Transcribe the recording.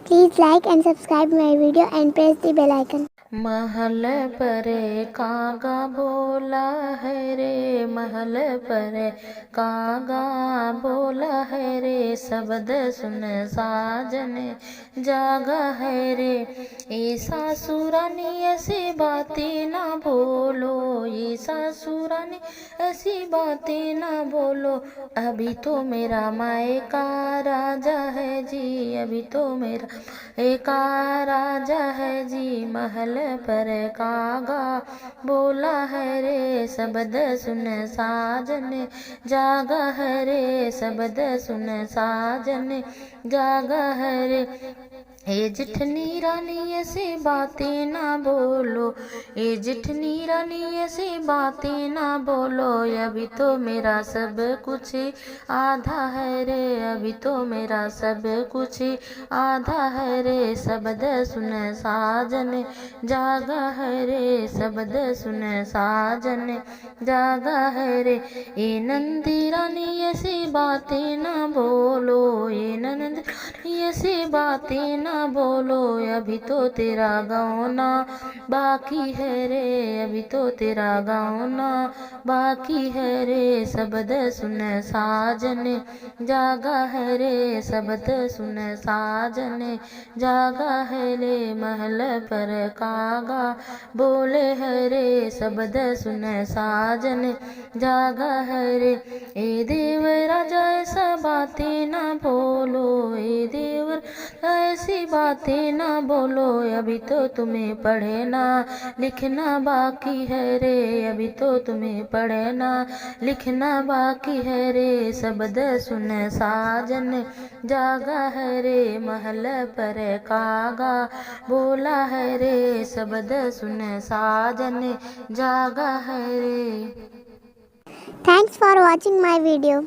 Please like and subscribe my video and press the bell icon. महल पर कागा बोला है रे, महल पर कागा बोला है रे, शब्द सुन साजन जागा है रे। ये सासुरानी ऐसी बातें ना बोलो, ये सासुरानी ऐसी बातें ना बोलो, अभी तो मेरा मायका राजा है जी, अभी तो मेरा मायका राजा है जी। महल पर कागा बोला है रे, शब्द सुन साजन जागा है रे, शब्द सुन साजन जागा है रे। ए जिठनी रानी ऐसी बातें ना बोलो, ए जिठनी रानी ऐसी बातें ना बोलो, अभी तो मेरा सब कुछ आधा है रे, अभी तो मेरा सब कुछ आधा है रे। शब्द सुन साजन जागा है रे, शब्द सुन साजन जागा है रे। ए नंदी रानी ऐसी बातें ना बोलो, ए नंदी रानी ऐसी बातें ना बोलो, अभी तो तेरा गाना बाकी है रे, अभी तो तेरा गाना बाकी है रे। शब्द सुन साजन जागा है रे, शब्द सुन साजन जागा है रे। महल पर कागा बोले है रे, शब्द सुन साजन जागा है रे। ए देव राजा ऐसा बातें ना बोलो, ए देव ऐसी बातें ना बोलो, अभी तो तुम्हें पढ़ना लिखना बाकी है रे, अभी तो तुम्हें पढ़ना लिखना बाकी है रे। शब्द सुन साजन जागा है रे, महल पर कागा बोला है रे, शब्द सुन साजन जागा है रे। Thanks for watching my video.